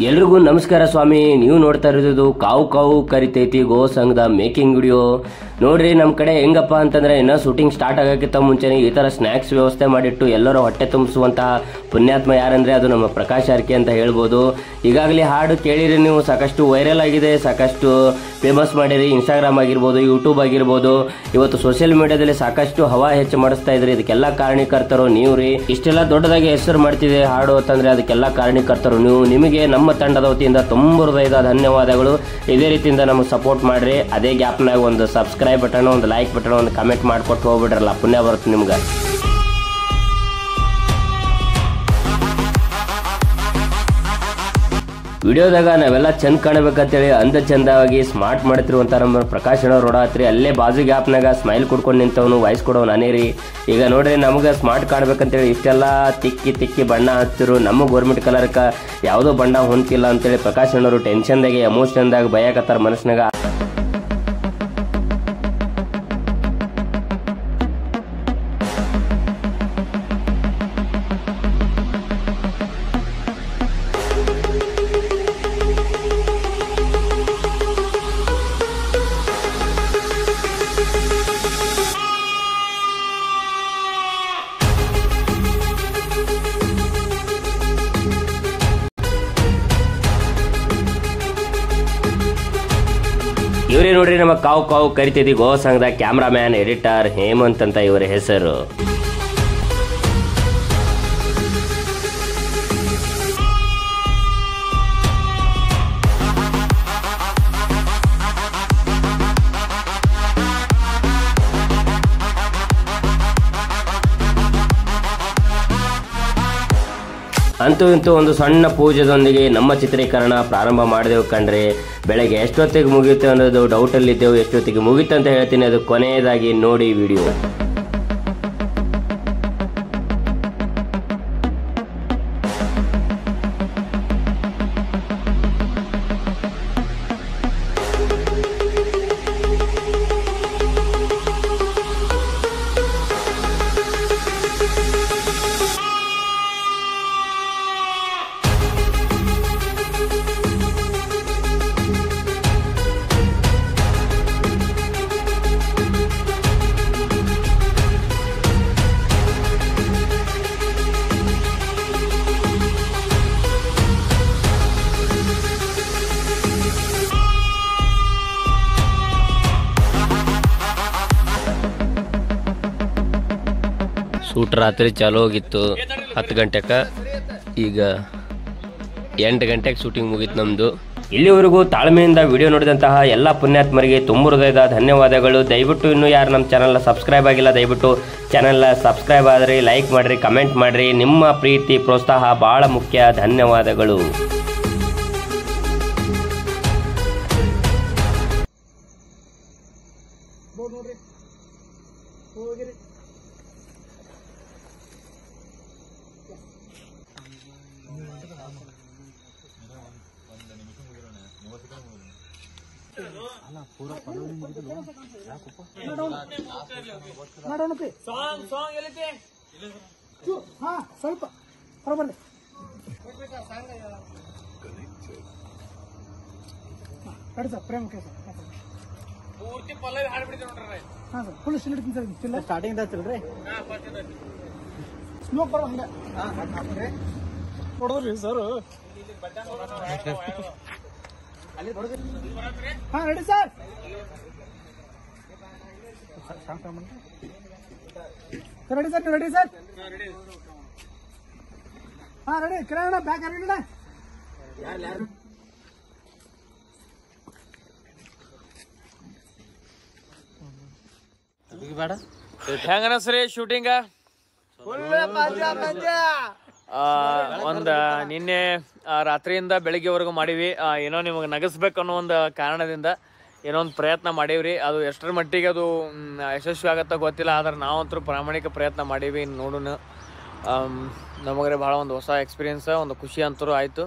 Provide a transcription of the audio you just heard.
ಎಲ್ರಿಗೂ ನಮಸ್ಕಾರ ಸ್ವಾಮಿ. ನೀವು ನೋಡ್ತಾ ಇರೋದು ಕಾವು ಕಾವು ಕರಿತೈತಿ ಗೋ ಸಂಘದ ಮೇಕಿಂಗ್ ವಿಡಿಯೋ ನೋಡ್ರಿ. ನಮ್ಮ ಕಡೆ ಹೆಂಗಪ್ಪ ಅಂತಂದ್ರೆ ಇನ್ನೂ ಶೂಟಿಂಗ್ ಸ್ಟಾರ್ಟ್ ಆಗೋಕ್ಕಿಂತ ಮುಂಚೆನೆ ಈ ತರ ಸ್ನಾಕ್ಸ್ ವ್ಯವಸ್ಥೆ ಮಾಡಿಟ್ಟು ಎಲ್ಲರೂ ಹೊಟ್ಟೆ ತುಂಬಿಸುವಂತಹ ಪುಣ್ಯಾತ್ಮ ಯಾರಂದ್ರೆ ಅದು ನಮ್ಮ ಪ್ರಕಾಶ್ ಆರ್ಕೆ ಅಂತ ಹೇಳ್ಬೋದು. ಈಗಾಗಲೇ ಹಾಡು ಕೇಳಿರಿ ನೀವು, ಸಾಕಷ್ಟು ವೈರಲ್ ಆಗಿದೆ, ಸಾಕಷ್ಟು ಫೇಮಸ್ ಮಾಡಿರಿ. ಇನ್ಸ್ಟಾಗ್ರಾಮ್ ಆಗಿರ್ಬೋದು, ಯೂಟ್ಯೂಬ್ ಆಗಿರ್ಬೋದು, ಇವತ್ತು ಸೋಷಿಯಲ್ ಮೀಡಿಯಾದಲ್ಲಿ ಸಾಕಷ್ಟು ಹವಾ ಹೆಚ್ಚು ಮಾಡಿಸ್ತಾ ಇದ್ರಿ. ಇದಕ್ಕೆಲ್ಲ ಕಾರಣೀಕರ್ತರು ನೀವು ರೀ. ಇಷ್ಟೆಲ್ಲ ದೊಡ್ಡದಾಗಿ ಹೆಸರು ಮಾಡ್ತಿದೆ ಹಾಡು ಅಂತಂದ್ರೆ ಅದಕ್ಕೆಲ್ಲ ಕಾರಣೀಕರ್ತರು ನೀವು. ನಿಮಗೆ ನಮ್ಮ ತಂಡದ ವತಿಯಿಂದ ತುಂಬ ಹೃದಯದ ಧನ್ಯವಾದಗಳು. ಇದೇ ರೀತಿಯಿಂದ ನಮಗೆ ಸಪೋರ್ಟ್ ಮಾಡ್ರಿ. ಅದೇ ಗ್ಯಾಪ್ನಾಗ ಒಂದು ಸಬ್ಸ್ಕ್ರೈಬ್ ಬಟನ್, ಒಂದು ಲೈಕ್ ಬಟನ್, ಒಂದು ಕಮೆಂಟ್ ಮಾಡ್ಕೊಟ್ಟು ಹೋಗ್ಬಿಡ್ರಲ್ಲ, ಪುಣ್ಯ ಬರುತ್ತೆ ನಿಮ್ಗೆ. ವಿಡಿಯೋದಾಗ ನಾವೆಲ್ಲ ಚಂದ ಕಾಣಬೇಕಂತೇಳಿ ಅಂದ ಚಂದವಾಗಿ ಸ್ಮಾರ್ಟ್ ಮಾಡ್ತಿರುವಂತ ನಮ್ಮ ಪ್ರಕಾಶ್ ಅಣ್ಣ ರೋಡಾತ್ರಿ ಅಲ್ಲೇ ಬಾಜು ಗ್ಯಾಪ್ನಾಗ ಸ್ಮೈಲ್ ಕೊಡ್ಕೊಂಡು ನಿಂತವನು, ವಾಯ್ಸ್ ಕೊಡೋ ನಾನೇ ರೀ. ಈಗ ನೋಡ್ರಿ, ನಮಗೆ ಸ್ಮಾರ್ಟ್ ಕಾಣ್ಬೇಕಂತೇಳಿ ಇಷ್ಟೆಲ್ಲ ತಿಕ್ಕಿ ಬಣ್ಣ ಹಚ್ಚಿರು. ನಮ್ಮ ಗೋರ್ಮೆಂಟ್ ಕಲರ್ಕ ಯಾವುದೋ ಬಣ್ಣ ಹೊಂತಿಲ್ಲ ಅಂತೇಳಿ ಪ್ರಕಾಶ್ ಅಣ್ಣವರು ಟೆನ್ಷನ್ದಾಗೆ ಎಮೋಷನ್ದಾಗ ಭಯಕತ್ತಾರ ಮನಸ್ನಾಗ. ಇವರೇ ನೋಡ್ರಿ ನಮ್ಮ ಕಾವು ಕಾವು ಕರಿತಿದ್ದಿ ಗೋ ಸಂಘದ ಕ್ಯಾಮ್ರಾಮ್ಯಾನ್, ಎಡಿಟರ್ ಹೇಮಂತ್ ಅಂತ ಇವರ ಹೆಸರು. ಅಂತೂ ಇಂತೂ ಒಂದು ಸಣ್ಣ ಪೂಜೆದೊಂದಿಗೆ ನಮ್ಮ ಚಿತ್ರೀಕರಣ ಪ್ರಾರಂಭ ಮಾಡಿದೆವು ಕಣ್ರಿ. ಬೆಳಗ್ಗೆ ಎಷ್ಟೊತ್ತಿಗೆ ಮುಗೀತು ಅನ್ನೋದು ಡೌಟಲ್ಲಿದ್ದೆವು. ಎಷ್ಟೊತ್ತಿಗೆ ಮುಗೀತು ಅಂತ ಹೇಳ್ತೀನಿ, ಅದು ಕೊನೆಯದಾಗಿ ನೋಡಿ ವಿಡಿಯೋ. ಶೂಟ್ ರಾತ್ರಿ ಚಾಲು ಹೋಗಿತ್ತು 10 ಗಂಟೆಗೆ, ಈಗ 8 ಗಂಟೆಗೆ ಶೂಟಿಂಗ್ ಮುಗೀತು ನಮ್ಮದು. ಇಲ್ಲಿವರೆಗೂ ತಾಳ್ಮೆಯಿಂದ ವಿಡಿಯೋ ನೋಡಿದಂತಹ ಎಲ್ಲ ಪುಣ್ಯಾತ್ಮರಿಗೆ ತುಂಬ ಹೃದಯದ ಧನ್ಯವಾದಗಳು. ದಯವಿಟ್ಟು ಇನ್ನೂ ಯಾರು ನಮ್ಮ ಚಾನಲ್ನ ಸಬ್ಸ್ಕ್ರೈಬ್ ಆಗಿಲ್ಲ, ದಯವಿಟ್ಟು ಚಾನಲ್ನ ಸಬ್ಸ್ಕ್ರೈಬ್ ಆದ್ರಿ, ಲೈಕ್ ಮಾಡಿರಿ, ಕಮೆಂಟ್ ಮಾಡಿರಿ. ನಿಮ್ಮ ಪ್ರೀತಿ ಪ್ರೋತ್ಸಾಹ ಭಾಳ ಮುಖ್ಯ. ಧನ್ಯವಾದಗಳು. ಸ್ವಲ್ಪ ಹೊರಬರ್ಲಿ. ಸರ್ ಪ್ರೇಮ ಪೂರ್ತಿ ಪಲ್ಲವಿ ಹಾಡ್ಬಿಡ್ತೀವಿ ನೋಡ್ರಿ. ಹಾಂ ಸರ್, ಫುಲ್ ಸ್ಟಿಲ್ ಇಡ್ತೀನಿ ಸರ್. ಸ್ಟಿಲ್ ಸ್ಟಾರ್ಟಿಂಗ್ ಹಚ್ಚಿಲ್ರಿ, ಸ್ಮೋಕ್ ಬರೋ ಹಂಗೆ ನೋಡಿದ್ರಿ ಸರ್. ಹಾಂ ready sir. Ready sir, ready sir. ಹಾಂ ರೆಡಿ. ಕಿರಣ ಬ್ಯಾಗ್ ರೆಡಿ ಯಾರು ಬೇಡ. ಹೆಂಗನಸ್ರಿ ಶೂಟಿಂಗ? ಒಂದು ನಿನ್ನೆ ರಾತ್ರಿಯಿಂದ ಬೆಳಿಗ್ಗೆವರೆಗೂ ಮಾಡೀವಿ. ಏನೋ ನಿಮಗೆ ನಗಿಸ್ಬೇಕು ಅನ್ನೋ ಒಂದು ಕಾರಣದಿಂದ ಏನೋ ಒಂದು ಪ್ರಯತ್ನ ಮಾಡೀವ್ರಿ. ಅದು ಎಷ್ಟರ ಮಟ್ಟಿಗೆ ಅದು ಯಶಸ್ವಿ ಆಗತ್ತ ಗೊತ್ತಿಲ್ಲ, ಆದ್ರೆ ನಾವಂತರೂ ಪ್ರಾಮಾಣಿಕ ಪ್ರಯತ್ನ ಮಾಡೀವಿ. ನೋಡೋಣ, ನಮಗೆ ಭಾಳ ಒಂದು ಹೊಸ ಎಕ್ಸ್ಪೀರಿಯನ್ಸ್, ಒಂದು ಖುಷಿ ಅಂತರೂ ಆಯಿತು.